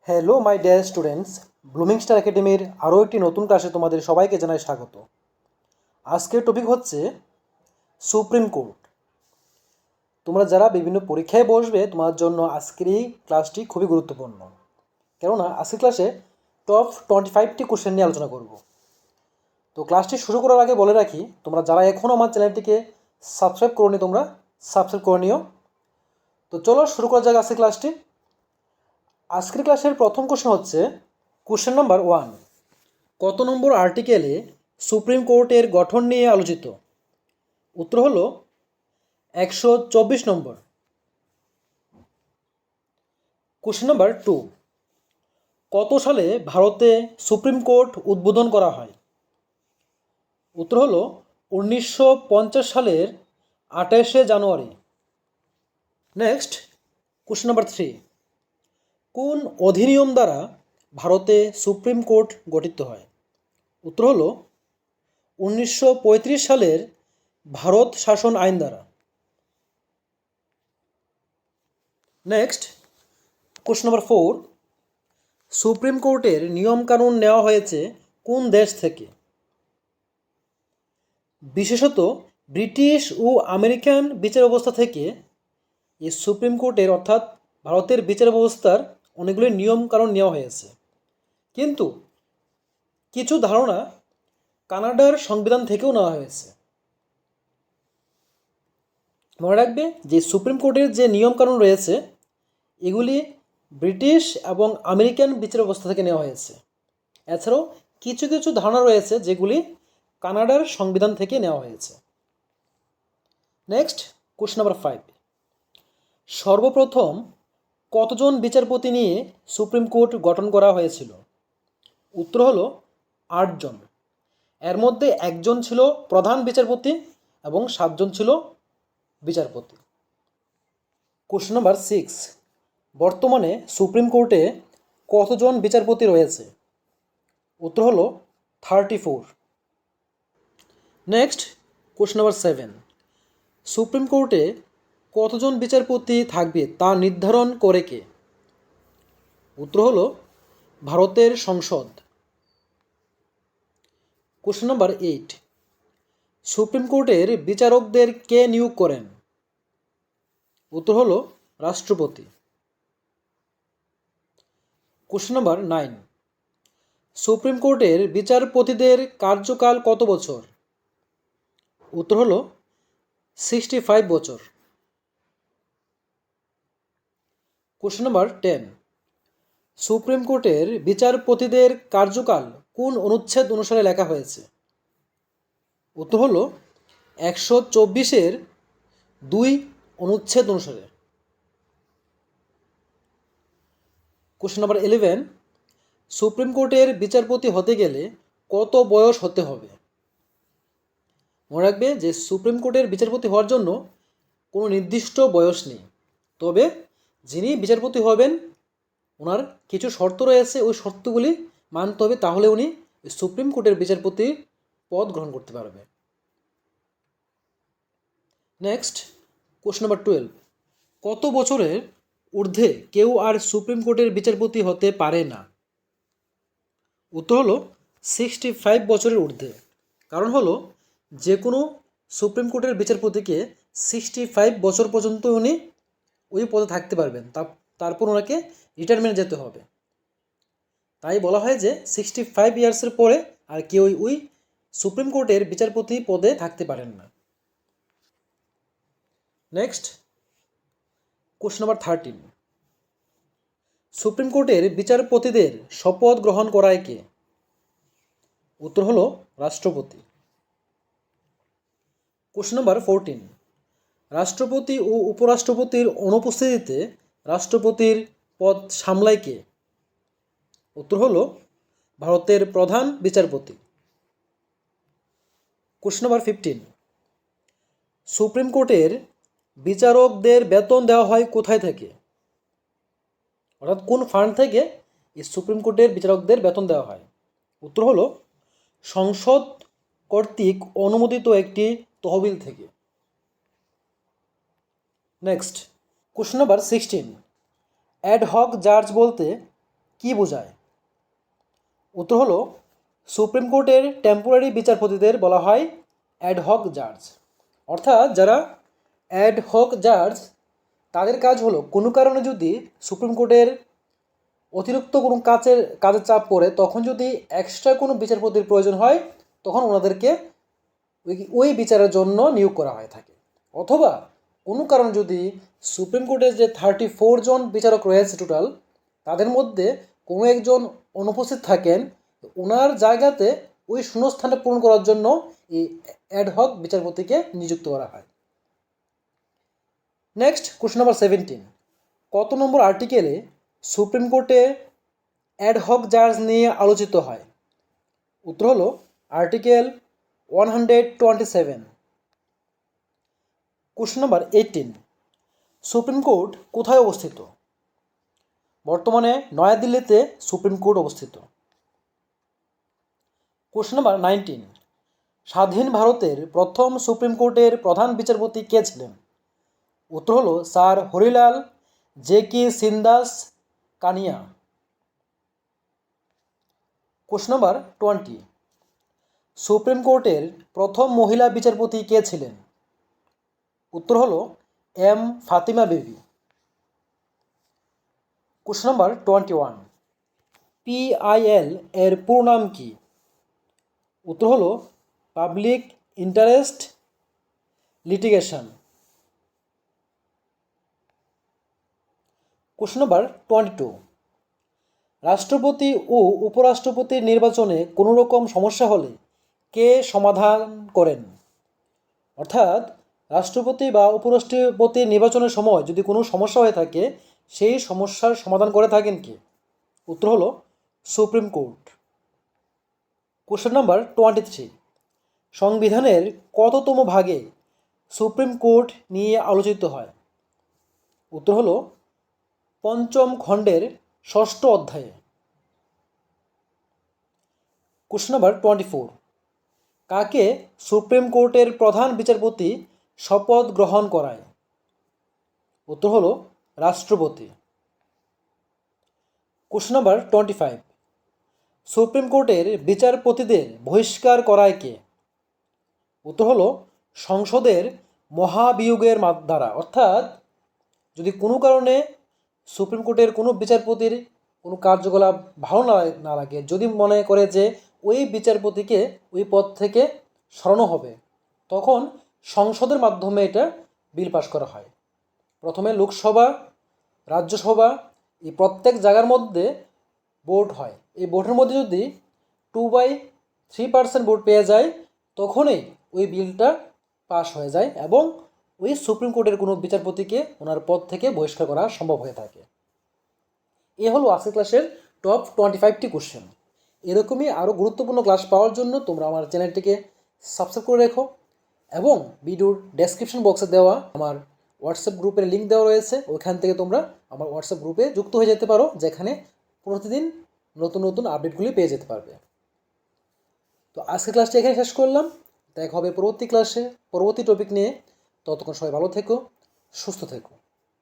Hello my dear students, blooming star একাডেমির আরও একটি নতুন ক্লাসে তোমাদের সবাইকে জানাই স্বাগত। আজকের টপিক হচ্ছে সুপ্রিম কোর্ট। তোমরা যারা বিভিন্ন পরীক্ষায় বসবে তোমার জন্য আজকের এই ক্লাসটি খুবই গুরুত্বপূর্ণ, কেননা আজকের ক্লাসে টপ 25টি কোশ্চেন নিয়ে আলোচনা করব। তো ক্লাসটি শুরু করার আগে বলে রাখি, তোমরা যারা এখনও আমার চ্যানেলটিকে সাবস্ক্রাইব করোনি তোমরা সাবস্ক্রাইব করে নিও। তো চলো শুরু করা যাক আজকের ক্লাসটি। আজকের ক্লাসের প্রথম কোশ্চেন হচ্ছে কোশ্চেন নাম্বার 1। কত নম্বর আর্টিকেলে সুপ্রিম কোর্টের গঠন নিয়ে আলোচিত? উত্তর হলো 124 নম্বর। Question number 2। কত সালে ভারতে সুপ্রিম কোর্ট উদ্বোধন করা হয়? উত্তর হলো 1950 সালের 28শে জানুয়ারি। Next question number 3। কোন অধিনিয়ম দ্বারা ভারতে সুপ্রিম কোর্ট গঠিত হয়? উত্তর হলো 1935 সালের ভারত শাসন আইন দ্বারা। Next question number 4। সুপ্রিম কোর্টের নিয়মকানুন নেওয়া হয়েছে কোন দেশ থেকে? বিশেষত ব্রিটিশ ও আমেরিকান বিচার ব্যবস্থা থেকে এই সুপ্রিম কোর্টের অর্থাৎ ভারতের বিচার ব্যবস্থার অনেকগুলি নিয়মকানুন নেওয়া হয়েছে, কিন্তু কিছু ধারণা কানাডার সংবিধান থেকেও নেওয়া হয়েছে। মনে রাখবে যে সুপ্রিম কোর্টের যে নিয়মকানুন রয়েছে এগুলি ব্রিটিশ এবং আমেরিকান বিচার ব্যবস্থা থেকে নেওয়া হয়েছে। এছাড়াও কিছু কিছু ধারণা রয়েছে যেগুলি কানাডার সংবিধান থেকে নেওয়া হয়েছে। Next question number 5। সর্বপ্রথম কতজন বিচারপতি নিয়ে সুপ্রিম কোর্ট গঠন করা হয়েছিল? উত্তর হলো 8 জন। এর মধ্যে একজন ছিল প্রধান বিচারপতি এবং 7 জন ছিল বিচারপতি। Question number 6। বর্তমানে সুপ্রিম কোর্টে কতজন বিচারপতি রয়েছে? উত্তর হলো 34। Next question number 7। সুপ্রিম কোর্টে কতজন বিচারপতি থাকবে তা নির্ধারণ করে কে? উত্তর হলো ভারতের সংসদ। Question number 8। সুপ্রিম কোর্টের বিচারকদের কে নিয়োগ করেন? উত্তর হলো রাষ্ট্রপতি। Question number 9। সুপ্রিম কোর্টের বিচারপতিদের কার্যকাল কত বছর? উত্তর হলো 65 বছর। Question number 10। সুপ্রিম কোর্টের বিচারপতিদের কার্যকাল কোন অনুচ্ছেদ অনুসারে লেখা হয়েছে? উত্তর হলো 124-এর 2 অনুচ্ছেদ অনুসারে। Question number 11। সুপ্রিম কোর্টের বিচারপতি হতে গেলে কত বয়স হতে হবে? মনে রাখবে যে সুপ্রিম কোর্টের বিচারপতি হওয়ার জন্য কোনো নির্দিষ্ট বয়স নেই, তবে যিনি বিচারপতি হবেন ওনার কিছু শর্ত রয়েছে, ওই শর্তগুলি মানতে হবে, তাহলে উনি সুপ্রিম কোর্টের বিচারপতির পদ গ্রহণ করতে পারবে। Next question number 12। কত বছরের ঊর্ধ্বে কেউ আর সুপ্রিম কোর্টের বিচারপতি হতে পারে না? উত্তর হলো 65 বছরের ঊর্ধ্বে। কারণ হলো যে কোনো সুপ্রিম কোর্টের বিচারপতিকে 65 বছর পর্যন্ত উনি ওই পদে থাকতে পারবেন, তারপর ওনাকে রিটায়ারমেন্ট যেতে হবে। তাই বলা হয় যে 65 ইয়ার্সের পরে আর কেউ ওই সুপ্রিম কোর্টের বিচারপতি পদে থাকতে পারেন না। Next question number 13। সুপ্রিম কোর্টের বিচারপতিদের শপথ গ্রহণ করায় কে? উত্তর হলো রাষ্ট্রপতি। Question number 14। রাষ্ট্রপতি ও উপরাষ্ট্রপতির অনুপস্থিতিতে রাষ্ট্রপতির পদ সামলায় কে? উত্তর হলো ভারতের প্রধান বিচারপতি। Question number 15। সুপ্রিম কোর্টের বিচারকদের বেতন দেওয়া হয় কোথায় থেকে? অর্থাৎ কোন ফান্ড থেকে এই সুপ্রিম কোর্টের বিচারকদের বেতন দেওয়া হয়? উত্তর হলো সংসদ কর্তৃক অনুমোদিত একটি তহবিল থেকে। Next question number 16। Ad hoc জাজ বলতে কি বোঝায়? উত্তর হলো সুপ্রিম কোর্টের টেম্পোরারি বিচারপতিদের বলা হয় অ্যাডহক জাজ। অর্থাৎ যারা অ্যাডহক জাজ তাদের কাজ হলো কোনো কারণে যদি সুপ্রিম কোর্টের অতিরিক্ত কোনো কাজের চাপ পড়ে তখন যদি এক্সট্রা কোনো বিচারপতির প্রয়োজন হয় তখন ওনাদেরকে ওই বিচারের জন্য নিয়োগ করা হয়ে থাকে। অথবা কোনো কারণ যদি সুপ্রিম কোর্টের যে 34 জন বিচারক রয়েছে টোটাল, তাদের মধ্যে কোনো একজন অনুপস্থিত থাকেন, ওনার জায়গাতে ওই শূন্যস্থানটা পূরণ করার জন্য এই অ্যাডহক বিচারপতিকে নিযুক্ত করা হয়। নেক্সট কোশ্চেন নাম্বার 17, কত নম্বর আর্টিকেলে সুপ্রিম কোর্টে অ্যাডহক জাজ নিয়ে আলোচিত হয়? উত্তর হলো article 127। Question number 18, supreme court কোথায় অবস্থিত? বর্তমানে নয়াদিল্লিতে সুপ্রিম কোর্ট অবস্থিত। কোশ্চেন নাম্বার 19, স্বাধীন ভারতের প্রথম সুপ্রিম কোর্টের প্রধান বিচারপতি কে ছিলেন? উত্তর হলো sir Harilal Jekisundas Kania. Question number 20, supreme কোর্টের প্রথম মহিলা বিচারপতি কে ছিলেন? উত্তর হলো এম ফাতিমা বিবি। কোশ্চেন নাম্বার 21, PIL এর পুরো নাম কি? উত্তর হলো public interest litigation. Question number 22, রাষ্ট্রপতি ও উপরাষ্ট্রপতির নির্বাচনে কোনো রকম সমস্যা হলে কে সমাধান করেন? অর্থাৎ রাষ্ট্রপতি বা উপরাষ্ট্রপতি নির্বাচনের সময় যদি কোনো সমস্যা হয়ে থাকে সেই সমস্যার সমাধান করে থাকেন কে? উত্তর হলো সুপ্রিম কোর্ট। কোশ্চেন নাম্বার 23, সংবিধানের কততম ভাগে সুপ্রিম কোর্ট নিয়ে আলোচিত হয়? উত্তর হলো পঞ্চম খণ্ডের 6ষ্ঠ অধ্যায়ে। কোশ্চেন নাম্বার 24, কাকে সুপ্রিম কোর্টের প্রধান বিচারপতি শপথ গ্রহণ করায়? উত্তর হলো রাষ্ট্রপতি। কোশ্চেন নাম্বার 25, সুপ্রিম কোর্টের বিচারপতিদের বহিষ্কার করায় কে? উত্তর হলো সংসদের মহাবিয়োগের দ্বারা। অর্থাৎ যদি কোনো কারণে সুপ্রিম কোর্টের কোনো বিচারপতির কোনো কার্যকলাপ ভালো না লাগে, যদি মনে করে যে ওই বিচারপতিকে ওই পদ থেকে সরানো হবে, তখন সংসদের মাধ্যমে এটা বিল পাস করা হয়। প্রথমে লোকসভা, রাজ্যসভা, এই প্রত্যেক জায়গার মধ্যে ভোট হয়। এই ভোটের মধ্যে যদি 2/3% ভোট পেয়ে যায় তখনই ওই বিলটা পাস হয়ে যায় এবং ওই সুপ্রিম কোর্টের কোনো বিচারপতিকে ওনার পদ থেকে বহিষ্কার করা সম্ভব হয়ে থাকে। এ হলো আজকের ক্লাসের টপ 25টি কোশ্চেন। এরকমই আরও গুরুত্বপূর্ণ ক্লাস পাওয়ার জন্য তোমরা আমার চ্যানেলটিকে সাবস্ক্রাইব করে রেখো এবং ভিডিওর ডেসক্রিপশন বক্সে দেওয়া আমার হোয়াটসঅ্যাপ গ্রুপের লিঙ্ক দেওয়া রয়েছে, ওইখান থেকে তোমরা আমার হোয়াটসঅ্যাপ গ্রুপে যুক্ত হয়ে যেতে পারো, যেখানে প্রতিদিন নতুন নতুন আপডেটগুলি পেয়ে যেতে পারবে। তো আজকের ক্লাসটি এখানে শেষ করলাম। দেখা হবে পরবর্তী ক্লাসে পরবর্তী টপিক নিয়ে। ততক্ষণ সবাই ভালো থেকো, সুস্থ থেকো।